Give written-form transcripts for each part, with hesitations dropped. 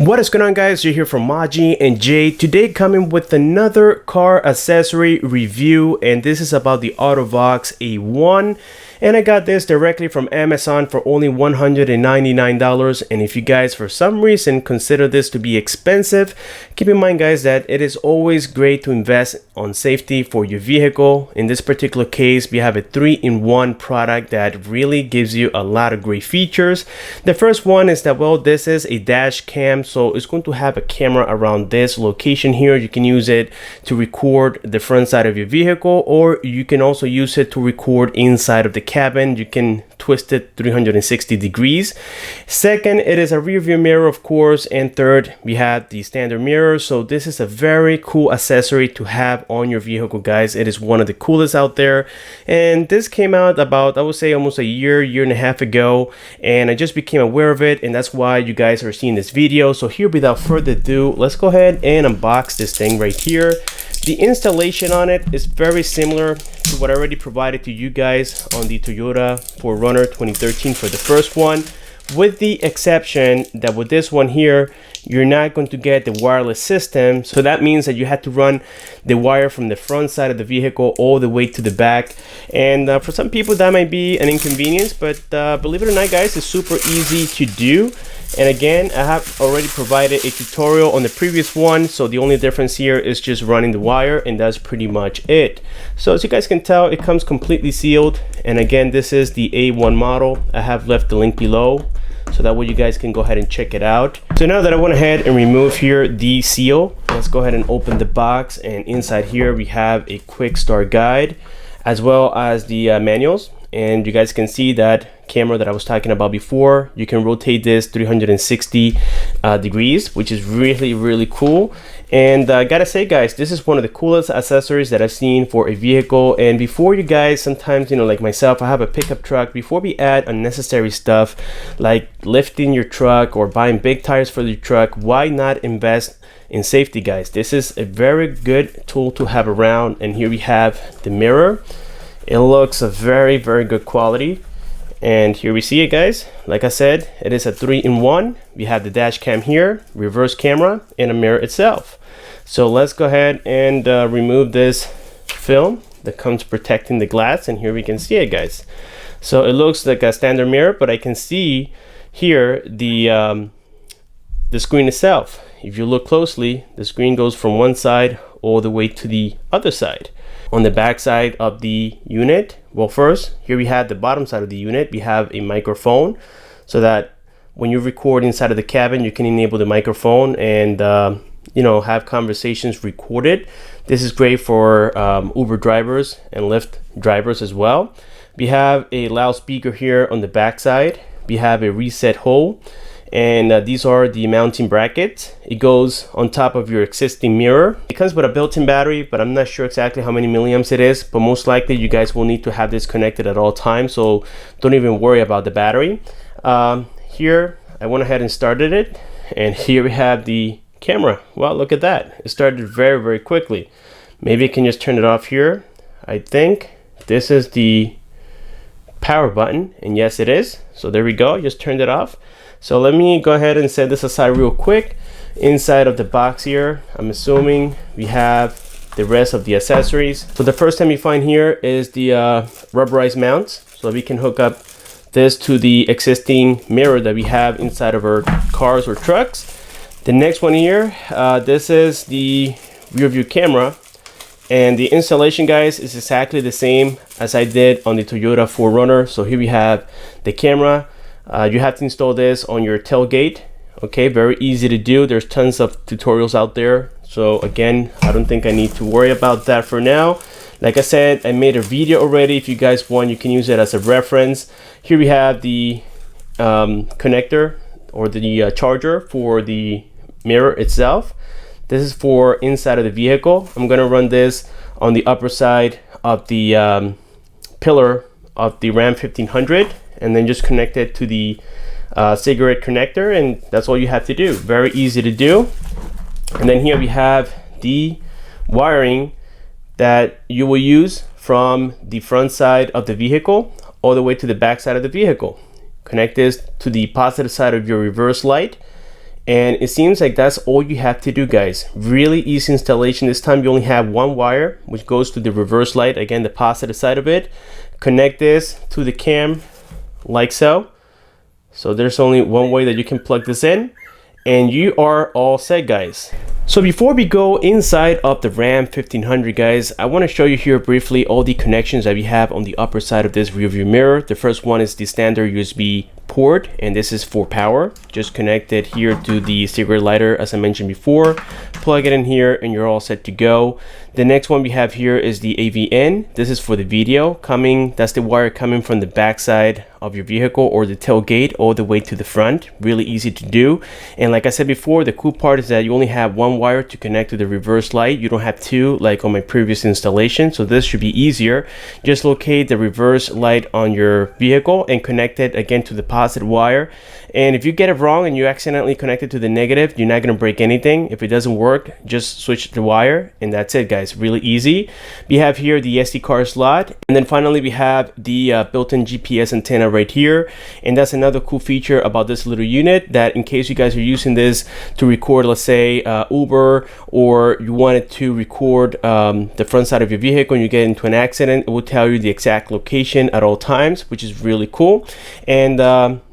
What is going on, guys? You're here from Maji and Jay. Today coming with another car accessory review, and this is about the AutoVox A1. And I got this directly from Amazon for only $199. And if you guys for some reason consider this to be expensive, keep in mind, guys, that it is always great to invest on safety for your vehicle. In this particular case, we have a 3-in-1 product that really gives you a lot of great features. The first one is that, well, this is a dash cam, so it's going to have a camera around this location here. You can use it to record the front side of your vehicle, or you can also use it to record inside of the cabin. You can twist it 360 degrees. Second, it is a rear view mirror, of course. And third, we have the standard mirror. So this is a very cool accessory to have on your vehicle, guys. It is one of the coolest out there. And this came out about, I would say, almost a year and a half ago. And I just became aware of it. And that's why you guys are seeing this video. So here, without further ado, let's go ahead and unbox this thing right here. The installation on it is very similar to what I already provided to you guys on the Toyota 4Runner 2013 for the first one, with the exception that with this one here, you're not going to get the wireless system. So that means that you had to run the wire from the front side of the vehicle all the way to the back. And for some people that might be an inconvenience, but believe it or not, guys, it's super easy to do. And again, I have already provided a tutorial on the previous one, so the only difference here is just running the wire, and that's pretty much it. So as you guys can tell, it comes completely sealed. And again, this is the A1 model. I have left the link below, so that way you guys can go ahead and check it out. So now that I went ahead and remove here the seal, let's go ahead and open the box. And inside here we have a quick start guide as well as the manuals. And you guys can see that camera that I was talking about before. You can rotate this 360 degrees, which is really cool. And I gotta say, guys, this is one of the coolest accessories that I've seen for a vehicle. And before you guys, sometimes, you know, like myself, I have a pickup truck. Before we add unnecessary stuff like lifting your truck or buying big tires for your truck, why not invest in safety, guys? This is a very good tool to have around. And here we have the mirror. It looks a very good quality. And here we see it, guys. Like I said, it is a 3-in-1. We have the dash cam here, reverse camera, and a mirror itself. So let's go ahead and remove this film that comes protecting the glass. And here we can see it, guys. So it looks like a standard mirror, but I can see here the screen itself. If you look closely, the screen goes from one side all the way to the other side. On the back side of the unit, well, first here we have the bottom side of the unit. We have a microphone, so that when you record inside of the cabin, you can enable the microphone and you know, have conversations recorded. This is great for Uber drivers and Lyft drivers as well. We have a loudspeaker here on the back side. We have a reset hole. And these are the mounting brackets. It goes on top of your existing mirror. It comes with a built-in battery, but I'm not sure exactly how many milliamps it is, but most likely you guys will need to have this connected at all times, so don't even worry about the battery. Here I went ahead and started it, and here we have the camera. Well, look at that. It started very quickly. Maybe I can just turn it off here. I think this is the power button, and yes, it is. So there we go, just turned it off. So let me go ahead and set this aside real quick. Inside of the box here, I'm assuming we have the rest of the accessories. So the first thing you find here is the rubberized mounts. So we can hook up this to the existing mirror that we have inside of our cars or trucks. The next one here, this is the rear view camera. And the installation, guys, is exactly the same as I did on the Toyota 4Runner. So here we have the camera. You have to install this on your tailgate. Okay, very easy to do. There's tons of tutorials out there. So again, I don't think I need to worry about that for now. Like I said, I made a video already. If you guys want, you can use it as a reference. Here we have the connector or the charger for the mirror itself. This is for inside of the vehicle. I'm gonna run this on the upper side of the pillar of the Ram 1500, and then just connect it to the cigarette connector, and that's all you have to do. Very easy to do. And then here we have the wiring that you will use from the front side of the vehicle all the way to the back side of the vehicle. Connect this to the positive side of your reverse light, And it seems like that's all you have to do, guys. Really easy installation. This time you only have one wire which goes to the reverse light, again the positive side of it. Connect this to the cam like so. So there's only one way that you can plug this in, and you are all set, guys. So before we go inside of the Ram 1500, guys, I want to show you here briefly all the connections that we have on the upper side of this rear view mirror. The first one is the standard USB port, and this is for power. Just connect it here to the cigarette lighter as I mentioned before. Plug it in here and you're all set to go. The next one we have here is the AV in. This is for the video coming. That's the wire coming from the back side of your vehicle or the tailgate all the way to the front. Really easy to do. And like I said before, the cool part is that you only have one wire to connect to the reverse light. You don't have two like on my previous installation. So this should be easier. Just locate the reverse light on your vehicle and connect it again to the positive wire. And if you get it wrong and you accidentally connect it to the negative, you're not going to break anything. If it doesn't work, just switch the wire and that's it, guys. Really easy. We have here the SD card slot, and then finally we have the built-in GPS antenna right here. And that's another cool feature about this little unit, that in case you guys are using this to record, let's say Uber, or you wanted to record the front side of your vehicle and you get into an accident, it will tell you the exact location at all times, which is really cool. And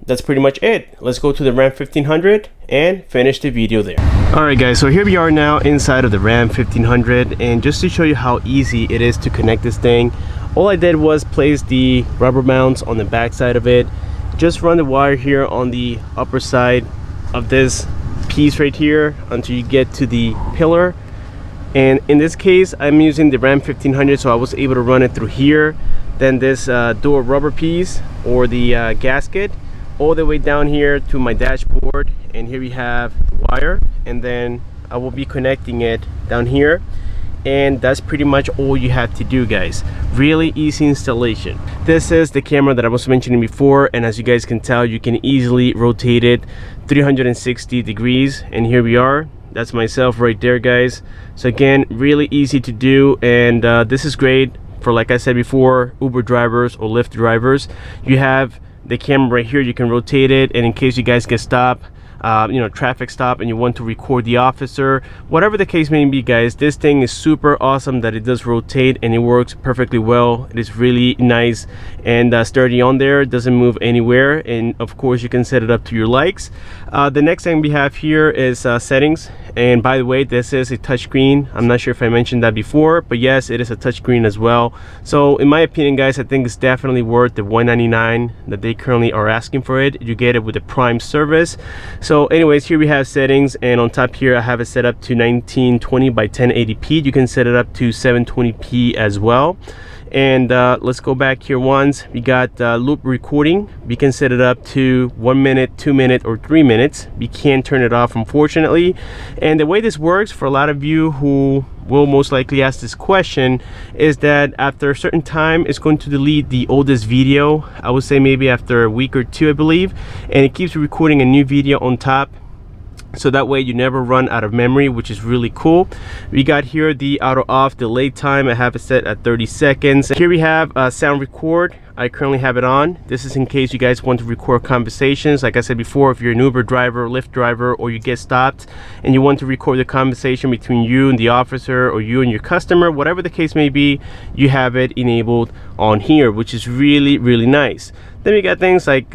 that's pretty much it. Let's go to the Ram 1500 and finish the video there. Alright guys, so here we are now inside of the Ram 1500, and just to show you how easy it is to connect this thing, all I did was place the rubber mounts on the back side of it. Just run the wire here on the upper side of this piece right here until you get to the pillar. And in this case I'm using the Ram 1500, so I was able to run it through here. Then this door rubber piece or the gasket all the way down here to my dashboard, and here we have the wire, and then I will be connecting it down here. And that's pretty much all you have to do, guys. Really easy installation. This is the camera that I was mentioning before, and as you guys can tell, you can easily rotate it 360 degrees, and here we are. That's myself right there, guys. So again, really easy to do, and this is great for, like I said before, Uber drivers or Lyft drivers. You have the camera right here, you can rotate it, and in case you guys get stopped, traffic stop, and you want to record the officer, whatever the case may be, guys, this thing is super awesome that it does rotate and it works perfectly well. It is really nice and sturdy on there. It doesn't move anywhere, and of course you can set it up to your likes. The next thing we have here is settings, and by the way, this is a touchscreen. I'm not sure if I mentioned that before, but yes, it is a touchscreen as well. So in my opinion, guys, I think it's definitely worth the $199 that they currently are asking for it. You get it with the Prime service. So anyways, here we have settings, and on top here I have it set up to 1920 by 1080p. You can set it up to 720p as well. And let's go back here once. We got loop recording. We can set it up to 1 minute, 2 minutes, or 3 minutes. We can't turn it off, unfortunately. And the way this works for a lot of you who will most likely ask this question is that after a certain time it's going to delete the oldest video. I would say maybe after a week or two, I believe, and it keeps recording a new video on top. So that way you never run out of memory, which is really cool. We got here the auto off delay time. I have it set at 30 seconds. Here we have sound record. I currently have it on. This is in case you guys want to record conversations. Like I said before, if you're an Uber driver, Lyft driver, or you get stopped and you want to record the conversation between you and the officer, or you and your customer, whatever the case may be, you have it enabled on here, which is really, really nice. Then we got things like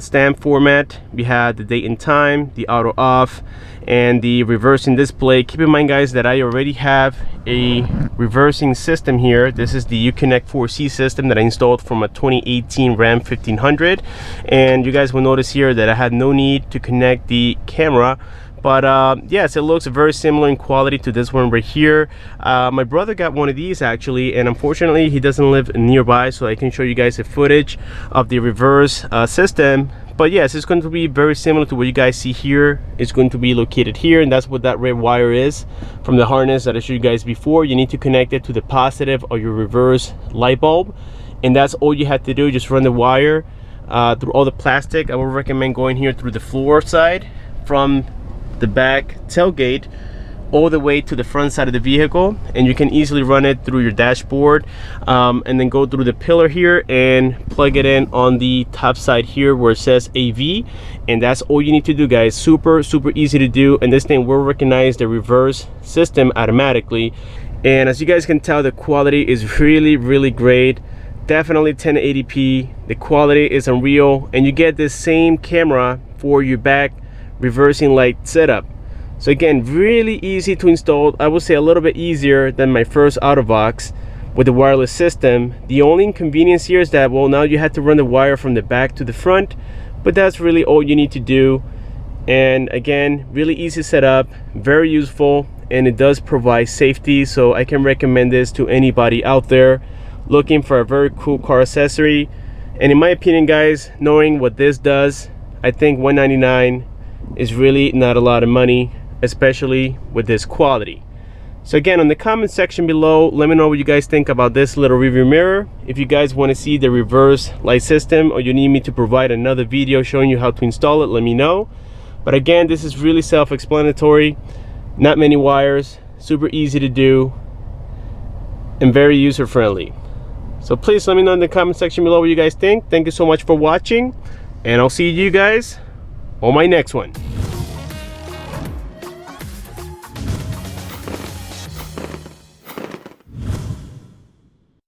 stamp format. We have the date and time, the auto off, and the reversing display. Keep in mind, guys, that I already have a reversing system here. This is the Uconnect 4C system that I installed from a 2018 Ram 1500, and you guys will notice here that I had no need to connect the camera. But yes, it looks very similar in quality to this one right here. My brother got one of these actually, and unfortunately he doesn't live nearby, so I can show you guys the footage of the reverse system. But yes, it's going to be very similar to what you guys see here. It's going to be located here, and that's what that red wire is from the harness that I showed you guys before. You need to connect it to the positive of your reverse light bulb, and that's all you have to do. Just run the wire through all the plastic. I would recommend going here through the floor side from the back tailgate all the way to the front side of the vehicle, and you can easily run it through your dashboard, and then go through the pillar here and plug it in on the top side here where it says AV, and that's all you need to do, guys. Super easy to do, and this thing will recognize the reverse system automatically. And as you guys can tell, the quality is really great. Definitely 1080p. The quality is unreal, and you get this same camera for your back reversing light setup. So again, really easy to install. I would say a little bit easier than my first AutoVox with the wireless system. The only inconvenience here is that, well, now you have to run the wire from the back to the front, but that's really all you need to do. And again, really easy setup, very useful, and it does provide safety. So I can recommend this to anybody out there looking for a very cool car accessory. And in my opinion, guys, knowing what this does, I think $199 is really not a lot of money, especially with this quality. So again, on the comment section below, let me know what you guys think about this little review mirror. If you guys want to see the reverse light system, or you need me to provide another video showing you how to install it, let me know. But again, this is really self-explanatory, not many wires, super easy to do, and very user-friendly. So please let me know in the comment section below what you guys think. Thank you so much for watching, and I'll see you guys on my next one.